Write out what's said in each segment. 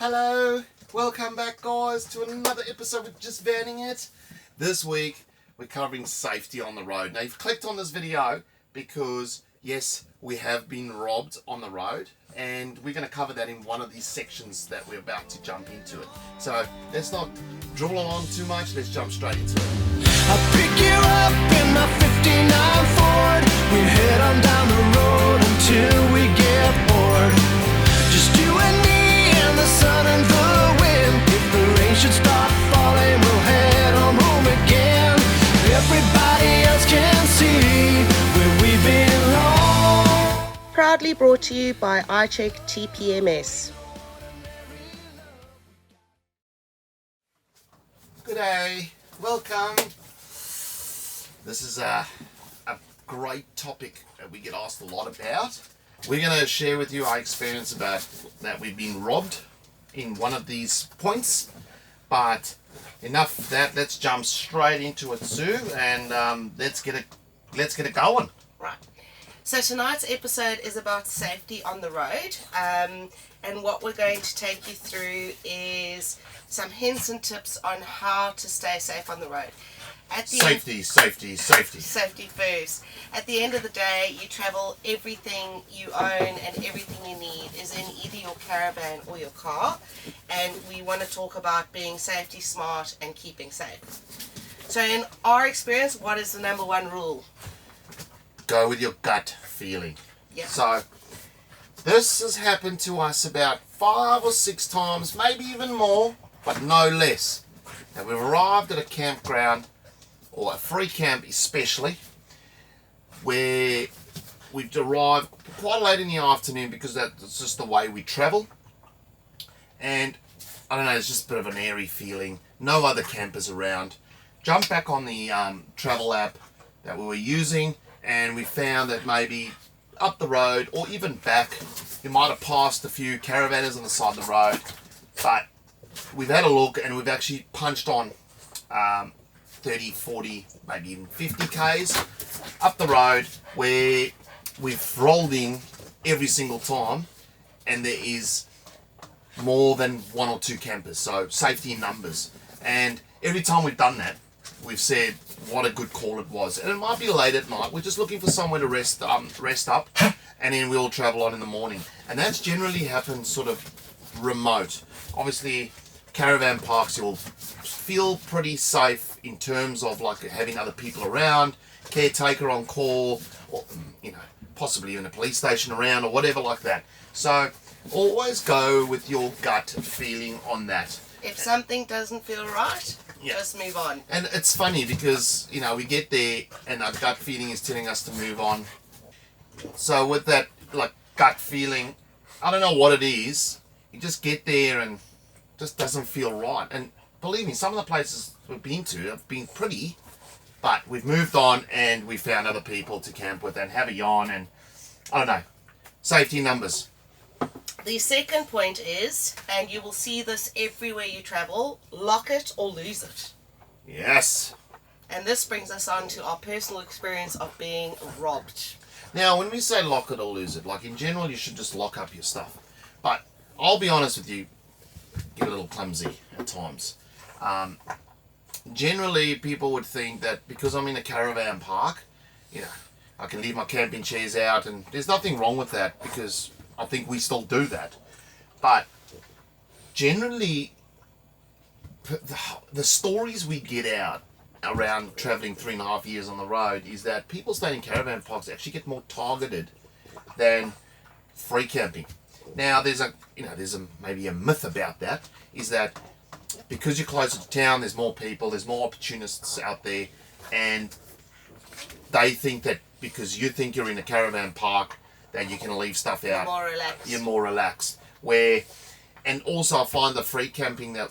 Hello, welcome back guys to another episode of Just Vanning It. This week we're covering safety on the road. Now you've clicked on this video because yes, we have been robbed on the road, and we're going to cover that in one of these sections that we're about to jump into it. So let's not drawl on too much, let's jump straight into it. I'll pick you up in my 59 Ford. We head on down the road until we get bored. Just you and me and the sun and the wind. If the rain should start falling, we'll head on home again. Everybody else can see where we belong. Proudly brought to you by Icheck TPMS. Good day, welcome. This is a great topic that we get asked a lot about. We're going to share with you our experience about that we've been robbed in one of these points. But enough of that, let's jump straight into it, Sue, and let's get it going. Right. So tonight's episode is about safety on the road, and what we're going to take you through is some hints and tips on how to stay safe on the road. Safety first. At the end of the day, you travel, everything you own and everything you need is in either your caravan or your car, and we want to talk about being safety smart and keeping safe. So in our experience, what is the number one rule? Go with your gut feeling. Yep. So this has happened to us about 5 or 6 times, maybe even more, but no less. Now we've arrived at a campground, or a free camp especially, where we've arrived quite late in the afternoon because that's just the way we travel. And I don't know, it's just a bit of an airy feeling. No other campers around. Jump back on the travel app that we were using, and we found that maybe up the road or even back, you might have passed a few caravanners on the side of the road. But we've had a look and we've actually punched on 30, 40, maybe even 50 Ks up the road, where we've rolled in every single time and there is more than 1 or 2 campers. So safety in numbers. And every time we've done that, we've said what a good call it was. And it might be late at night, we're just looking for somewhere to rest up, and then we'll travel on in the morning. And that's generally happened sort of remote. Obviously caravan parks, you'll feel pretty safe in terms of like having other people around, caretaker on call, or possibly even a police station around or whatever like that. So always go with your gut feeling on that. If something doesn't feel right, Yeah. just move on. And it's funny because we get there and our gut feeling is telling us to move on. So with that like gut feeling, I don't know what it is, you just get there and just doesn't feel right. And believe me, some of the places we've been to have been pretty, but we've moved on and we found other people to camp with and have a yarn, and I don't know, safety numbers. The second point is, and you will see this everywhere you travel, lock it or lose it. Yes. And this brings us on to our personal experience of being robbed. Now, when we say lock it or lose it, like in general, you should just lock up your stuff. But I'll be honest with you, get a little clumsy at times. Generally, people would think that because I'm in a caravan park, I can leave my camping chairs out, and there's nothing wrong with that because I think we still do that. But generally, the stories we get out around traveling 3.5 years on the road is that people staying in caravan parks actually get more targeted than free camping. Now, there's maybe a myth about that, is that because you're closer to town, there's more people, there's more opportunists out there, and they think that because you think you're in a caravan park that you can leave stuff out. You're more relaxed. And also I find the free camping that,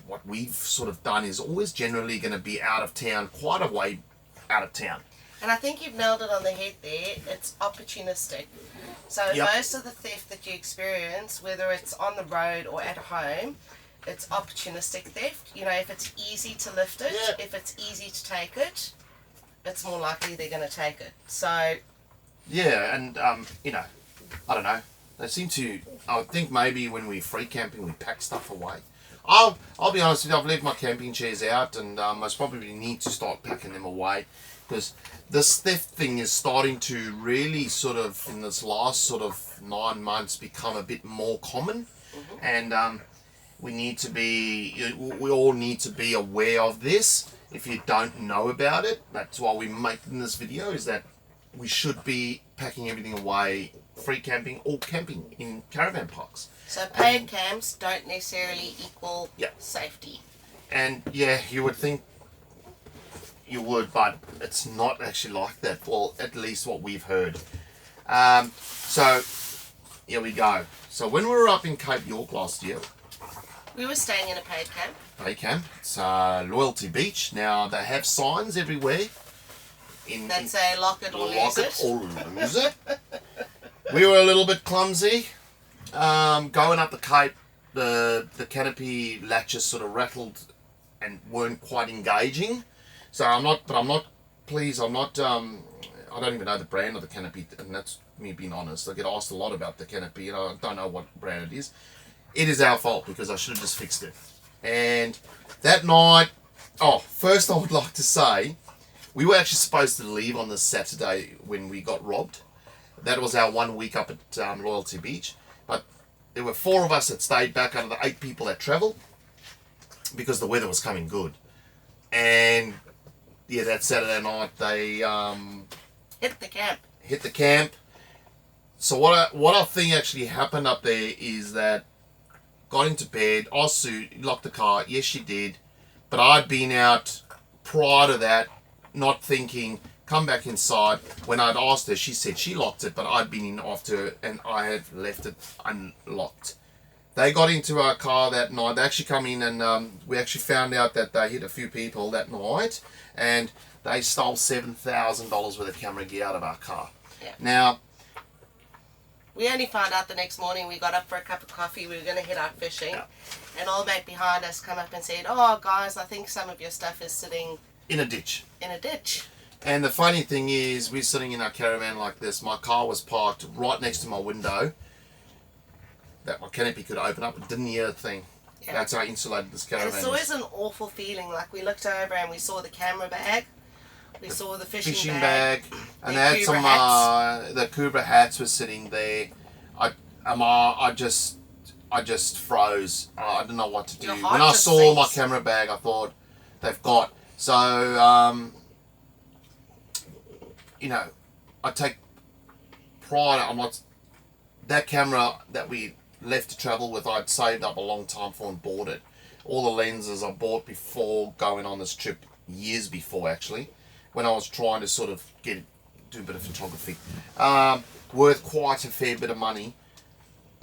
what we've sort of done is always generally going to be out of town, quite a way out of town. And I think you've nailed it on the head there. It's opportunistic. So most of the theft that you experience, whether it's on the road or at home, it's opportunistic theft. If it's easy to lift it, if it's easy to take it, it's more likely they're going to take it. So yeah, and I don't know, They seem to. I think maybe when we're free camping, we pack stuff away. I'll be honest with you. I've left my camping chairs out, and most probably need to start packing them away, because this theft thing is starting to really sort of in this last sort of 9 months become a bit more common, and we need to be. We all need to be aware of this. If you don't know about it, that's why we're making this video. Is that we should be packing everything away, free camping or camping in caravan parks. So paid camps don't necessarily equal safety. And yeah, you would think you would, but it's not actually like that. Well, at least what we've heard. So here we go. So when we were up in Cape York last year, we were staying in a paid camp. Paid camp. It's Loyalty Beach. Now they have signs everywhere. That say lock it or lose it. Or lose it. We were a little bit clumsy. Going up the Cape, the canopy latches sort of rattled and weren't quite engaging. So I don't even know the brand of the canopy, and that's me being honest. I get asked a lot about the canopy, and I don't know what brand it is. It is our fault, because I should have just fixed it. And that night, first I would like to say, we were actually supposed to leave on this Saturday when we got robbed. That was our 1 week up at Loyalty Beach. But there were 4 of us that stayed back out of the 8 people that travelled, because the weather was coming good. And yeah, that Saturday night they hit the camp. So what I think actually happened up there is that got into bed, asked Sue, locked the car. Yes, she did. But I'd been out prior to that, not thinking, come back inside. When I'd asked her, she said she locked it, but I'd been in after her and I had left it unlocked. They got into our car that night. They actually come in, and we actually found out that they hit a few people that night, and they stole $7,000 worth of camera gear out of our car. Yeah. Now, we only found out the next morning. We got up for a cup of coffee. We were going to head out fishing. And old mate behind us come up and said, "Oh, guys, I think some of your stuff is sitting in a ditch." And the funny thing is, we're sitting in our caravan like this. My car was parked right next to my window that my canopy could open up. It didn't hear a thing. Yeah. That's how insulated this caravan is. It's always an awful feeling. Like, we looked over and we saw the camera bag. We saw the fishing bag. And they had some, the Cobra hats were sitting there. I just froze. I didn't know what to do. When I saw my camera bag, I thought, they've got. So, I take pride. I'm not. That camera that we left to travel with, I'd saved up a long time for and bought it. All the lenses I bought before going on this trip, years before actually, when I was trying to sort of do a bit of photography, worth quite a fair bit of money.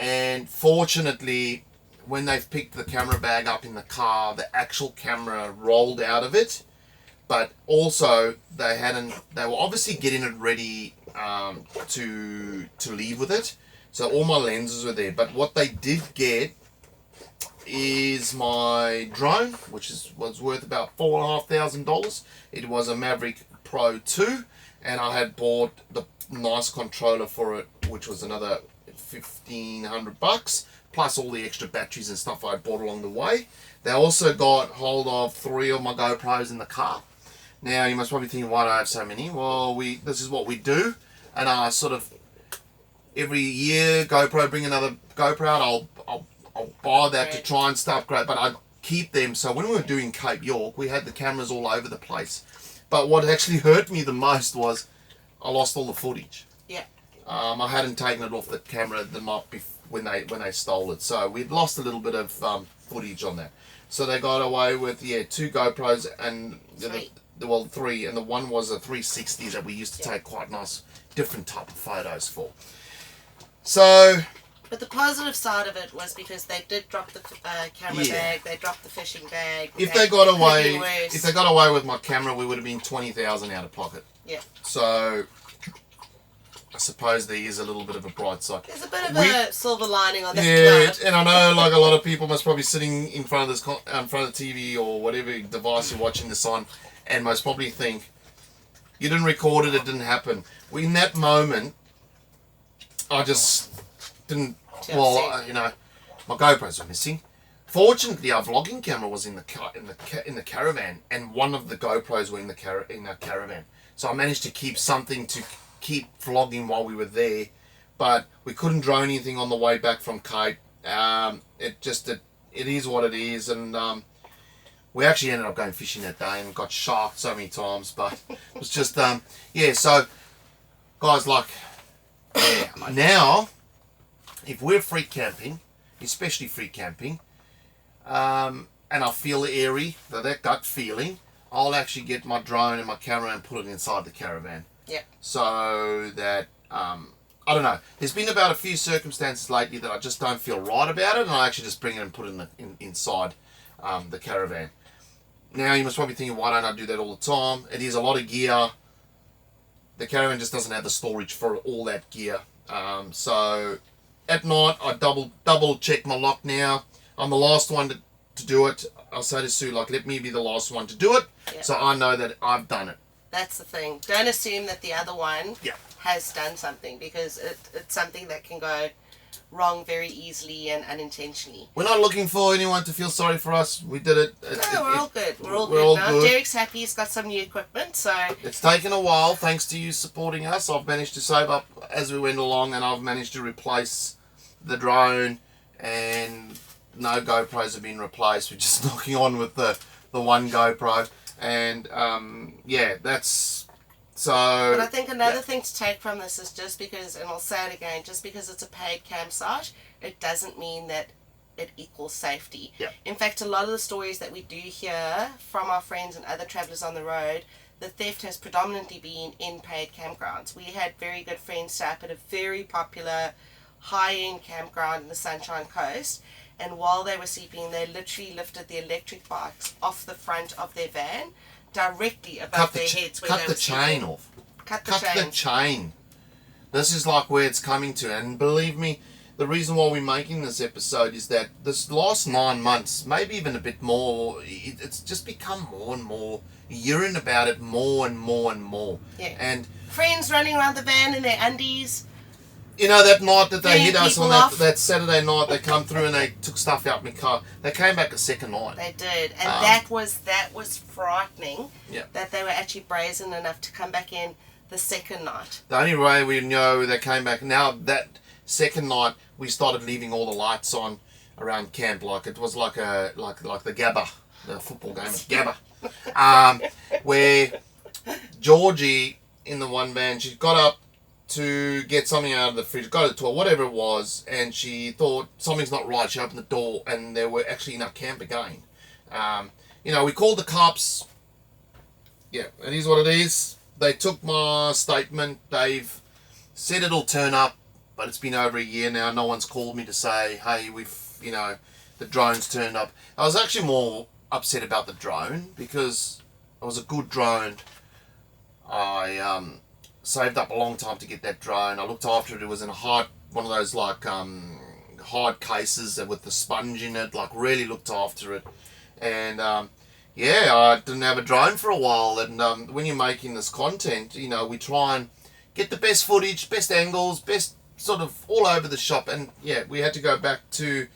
And fortunately, when they've picked the camera bag up in the car, the actual camera rolled out of it. But also, they were obviously getting it ready to leave with it. So all my lenses were there. But what they did get is my drone, which was worth about $4,500. It was a Maverick Pro 2, and I had bought the nice controller for it, which was another $1,500, plus all the extra batteries and stuff I had bought along the way. They also got hold of 3 of my GoPros in the car. Now you must probably think, why do I have so many? Well, this is what we do, and I sort of every year bring another GoPro out. I'll buy that to try and stuff great, but I keep them. So when we were doing Cape York, we had the cameras all over the place. But what actually hurt me the most was I lost all the footage. Yeah. I hadn't taken it off the camera the night when they stole it, so we'd lost a little bit of footage on that. So they got away with 2 GoPros and 3, and the one was a 360 that we used to take quite nice, different type of photos for. So. But the positive side of it was because they did drop the camera bag, they dropped the fishing bag. If they got away with my camera, we would have been $20,000 out of pocket. Yeah. So I suppose there is a little bit of a bright side. There's a bit of a silver lining on that. Yeah, and I know like a lot of people must probably sitting in front of the TV or whatever device you're watching this on, and most probably think, you didn't record it, it didn't happen. In that moment, I just didn't. Too Well, upset. you know, my GoPros were missing. Fortunately, our vlogging camera was in the caravan, and one of the GoPros were in the caravan. So I managed to keep something to keep vlogging while we were there, but we couldn't drone anything on the way back from Cape. It is what it is, and we actually ended up going fishing that day and got sharked so many times. But it was just yeah. So guys, like, yeah, now if we're free camping, especially free camping, and I feel airy, that gut feeling, I'll actually get my drone and my camera and put it inside the caravan. Yeah. So that, I don't know, there's been about a few circumstances lately that I just don't feel right about it, and I actually just bring it and put it inside the caravan. Now you must probably thinking, why don't I do that all the time? It is a lot of gear. The caravan just doesn't have the storage for all that gear. So at night I double check my lock now. I'm the last one to do it. I'll say to Sue, like, let me be the last one to do it, so I know that I've done it. That's the thing. Don't assume that the other one Yeah. has done something, because it's something that can go wrong very easily and unintentionally. We're not looking for anyone to feel sorry for us. We did it. No, we're all good. We're all we're good all now. good. Derek's happy. He's got some new equipment, so It's taken a while, thanks to you supporting us. I've managed to save up as we went along, and I've managed to replace the drone, and no GoPros have been replaced. We're just knocking on with the one GoPro, and yeah, that's so. But I think another thing to take from this is, just because, and I'll say it again, just because it's a paid campsite, it doesn't mean that it equals safety. Yeah. In fact, a lot of the stories that we do hear from our friends and other travellers on the road, the theft has predominantly been in paid campgrounds. We had very good friends stay up at a very popular high-end campground in the Sunshine Coast, and while they were sleeping, they literally lifted the electric bikes off the front of their van directly above their heads where cut they the were chain sleeping. off. Cut the Cut chain. the chain. This is like where it's coming to, and believe me, the reason why we're making this episode is that this last 9 months, maybe even a bit more, it's just become more and more. You're hearing about it more and more and more. Yeah. And Friends running around the van in their undies. you know, that night that they Getting hit us on people off. that Saturday night, they come through and they took stuff out of my car. They came back a second night. They did, and that was frightening. Yeah. That they were actually brazen enough to come back in the second night. The only way we know they came back, now that second night, we started leaving all the lights on around camp, like it was like the Gabba, the football game at Gabba, where Georgie in the one van, she got up to get something out of the fridge, got it to her, whatever it was, and she thought something's not right. She opened the door, and they were actually in our camp again. You know, we called the cops. Yeah, it is what it is. They took my statement. They've said it'll turn up, but it's been over a year now. No one's called me to say, hey, the drone's turned up. I was actually more upset about the drone, because it was a good drone. I saved up a long time to get that drone. I looked after it. It was in one of those like hard cases with the sponge in it. Like, really looked after it. And yeah, I didn't have a drone for a while. And when you're making this content, you know, we try and get the best footage, best angles, best sort of all over the shop. And yeah, we had to go back to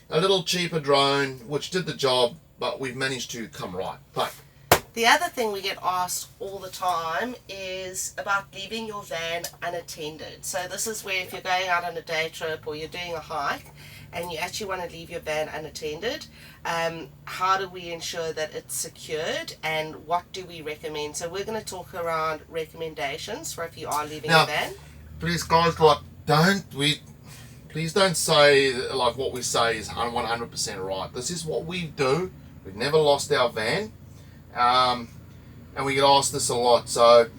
a little cheaper drone, which did the job, but we've managed to come right. But The other thing we get asked all the time is about leaving your van unattended. So this is where, if you're going out on a day trip or you're doing a hike and you actually want to leave your van unattended, how do we ensure that it's secured, and what do we recommend? So we're going to talk around recommendations for if you are leaving Now, your van. please guys, like, please don't say like what we say is 100% right. This is what we do. We've never lost our van. And we get asked this a lot. So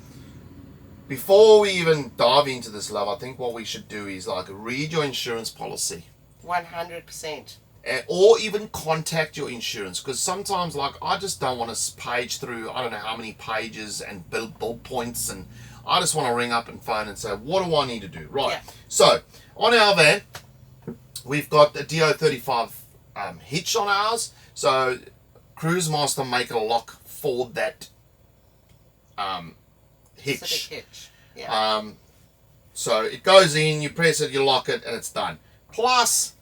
before we even dive into this, love, I think what we should do is like read your insurance policy. 100%. Or even contact your insurance, because sometimes, like, I just don't want to page through I don't know how many pages and bullet points, and I just want to ring up and phone and say, what do I need to do? Right. Yeah. So on our van, we've got a DO35 hitch on ours. So Cruise Master make a lock for that hitch. Specific hitch. Yeah. So it goes in, you press it, you lock it, and it's done. Plus,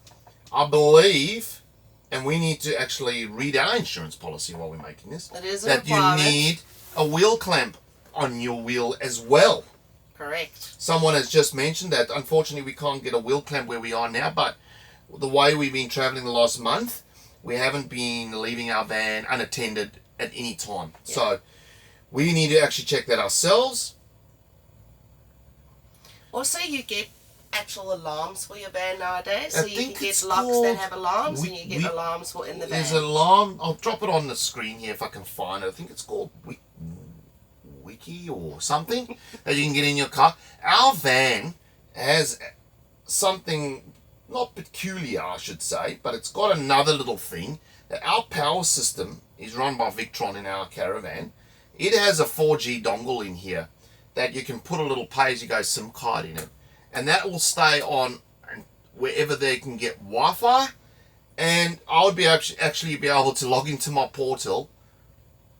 I believe, and we need to actually read our insurance policy while we're making this, It is that you need a wheel clamp on your wheel as well. Correct. Someone has just mentioned that. Unfortunately, we can't get a wheel clamp where we are now, but the way we've been traveling the last month, we haven't been leaving our van unattended at any time. Yeah. So we need to actually check that ourselves. Also, you get actual alarms for your van nowadays. So you can get locks that have alarms, and you get alarms for in the van. There's an alarm. I'll drop it on the screen here if I can find it. I think it's called Wiki or something that you can get in your car. Our van has something not peculiar, I should say, but it's got another little thing that our power system is run by Victron in our caravan. It has a 4G dongle in here that you can put a little pay-as-you-go SIM card in it, and that will stay on wherever they can get Wi-Fi, and I would be actually be able to log into my portal,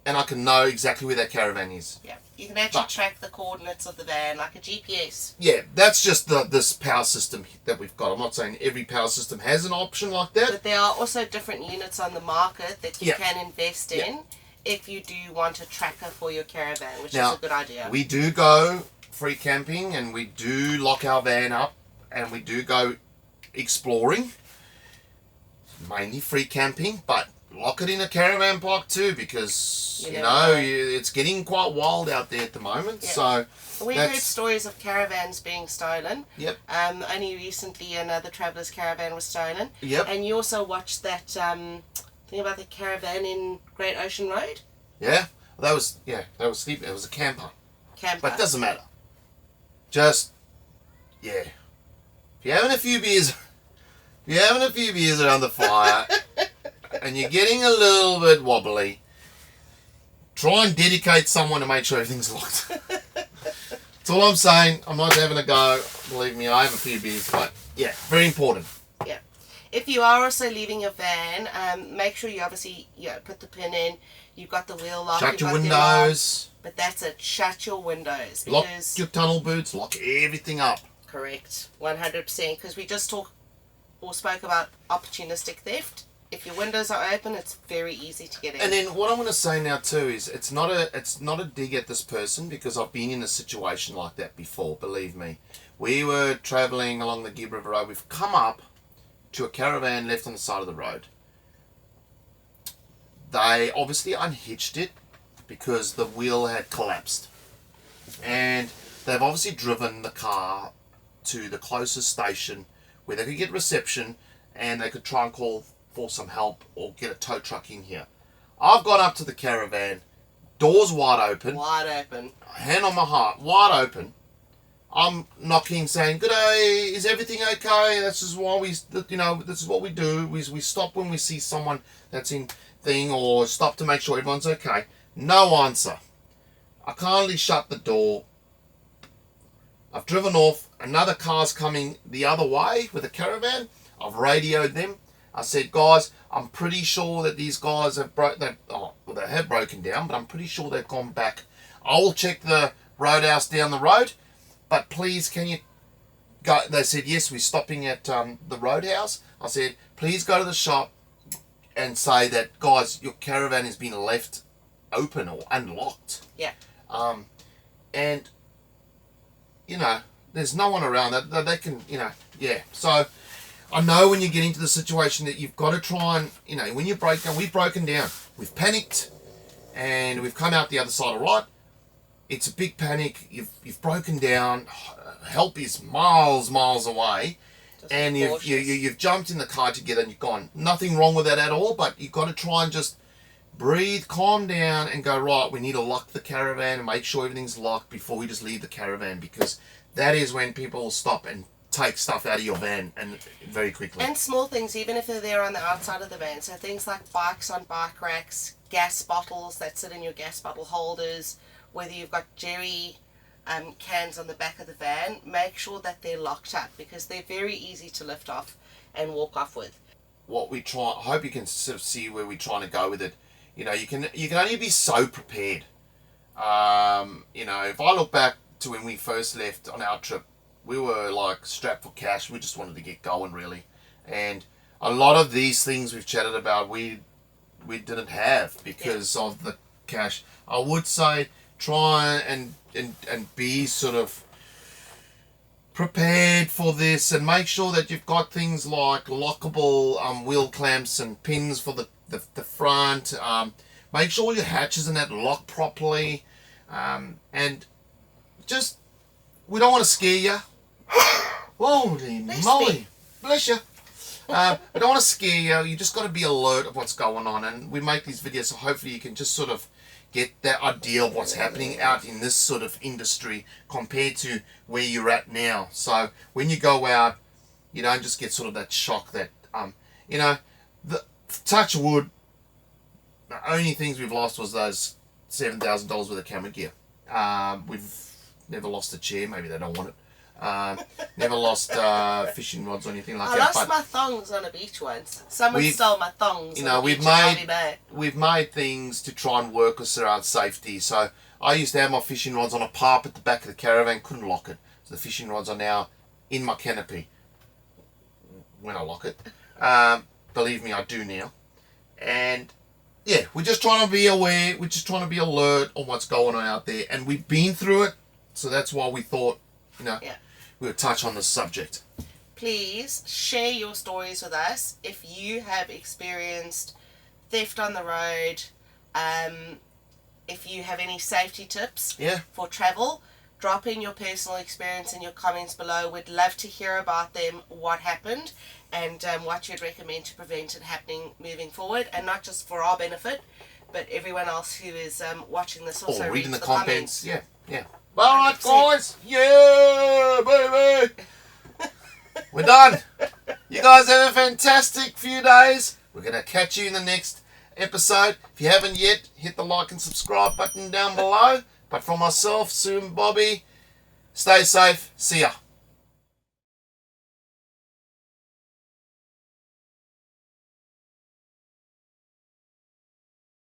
and I can know exactly where that caravan is. Yeah, you can actually track the coordinates of the van like a GPS. Yeah, that's just this power system that we've got. I'm not saying every power system has an option like that. But there are also different units on the market that you can invest in if you do want a tracker for your caravan, which is a good idea. We do go free camping, and we do lock our van up, and we do go exploring. Mainly free camping, but lock it in a caravan park too, because you know it's getting quite wild out there at the moment. So we've heard stories of caravans being stolen. Yep. Only recently another traveller's caravan was stolen. Yep. And you also watched that thing about the caravan in Great Ocean Road. Yeah. That was sleeping. It was a camper. But it doesn't matter. Just if you're having a few beers around the fire and you're getting a little bit wobbly, try and dedicate someone to make sure everything's locked. That's all I'm saying. I'm not having a go. Believe me, I have a few beers, but yeah, very important. Yeah. If you are also leaving your van, make sure you obviously put the pin in. You've got the wheel lock. Shut your windows. But that's it. Shut your windows. Lock your tunnel boots. Lock everything up. Correct. 100%. Because we just spoke about opportunistic theft. If your windows are open, it's very easy to get in. And then what I'm going to say now too is it's not a dig at this person, because I've been in a situation like that before. Believe me, we were travelling along the Gibb River Road. We've come up to a caravan left on the side of the road. They obviously unhitched it because the wheel had collapsed, and they've obviously driven the car to the closest station where they could get reception and they could try and call for some help or get a tow truck in here. I've gone up to the caravan, doors wide open, hand on my heart, wide open. I'm knocking, saying, "Good day, is everything okay?" This is why this is what we do. We stop when we see someone that's in thing, or stop to make sure everyone's okay. No answer. I kindly shut the door. I've driven off. Another car's coming the other way with a caravan. I've radioed them. I said, "Guys, I'm pretty sure that these guys have they have broken down, but I'm pretty sure they've gone back. I will check the roadhouse down the road, but please, can you go?" They said, "Yes, we're stopping at the roadhouse." I said, "Please go to the shop and say that, guys, your caravan has been left open or unlocked." Yeah. And there's no one around that they can, So I know when you get into the situation that you've got to try and, when you break down, we've broken down, we've panicked, and we've come out the other side, all right? It's a big panic. You've broken down. Help is miles away. And you've jumped in the car together and you've gone, nothing wrong with that at all, but you've got to try and just breathe, calm down, and go, right, we need to lock the caravan and make sure everything's locked before we just leave the caravan, because that is when people stop and take stuff out of your van, and very quickly. And small things, even if they're there on the outside of the van. So things like bikes on bike racks, gas bottles that sit in your gas bottle holders, whether you've got jerry cans on the back of the van, make sure that they're locked up, because they're very easy to lift off and walk off with. What we try, I hope you can sort of see where we're trying to go with it. You can only be so prepared. If I look back to when we first left on our trip, we were like strapped for cash. We just wanted to get going, really. And a lot of these things we've chatted about, we didn't have because of the cash. I would say try and be sort of prepared for this, and make sure that you've got things like lockable wheel clamps and pins for the front. Make sure your hatches and that lock properly, and just, we don't want to scare you. Holy moly, bless you. We don't want to scare you. You just got to be alert of what's going on, and we make these videos so hopefully you can just sort of get that idea of what's happening out in this sort of industry compared to where you're at now. So when you go out, you don't just get sort of that shock that, you know, the touch wood, the only things we've lost was those $7,000 worth of camera gear. We've never lost a chair, maybe they don't want it. Never lost fishing rods or anything like that. I lost my thongs on a beach once. Someone stole my thongs. You know, we've made things to try and work us around safety. So I used to have my fishing rods on a pipe at the back of the caravan, couldn't lock it. So the fishing rods are now in my canopy when I lock it. Believe me, I do now. And yeah, we're just trying to be aware. We're just trying to be alert on what's going on out there, and we've been through it. So that's why we thought, you know, we would touch on this subject. Please share your stories with us if you have experienced theft on the road. If you have any safety tips for travel, drop in your personal experience in your comments below. We'd love to hear about them, what happened, and what you'd recommend to prevent it happening moving forward, and not just for our benefit, but everyone else who is watching this also reading the comments. Yeah. Alright guys, yeah baby, we're done. You guys have a fantastic few days. We're going to catch you in the next episode. If you haven't yet, hit the like and subscribe button down below. But from myself, Sue and Bobby, stay safe. See ya.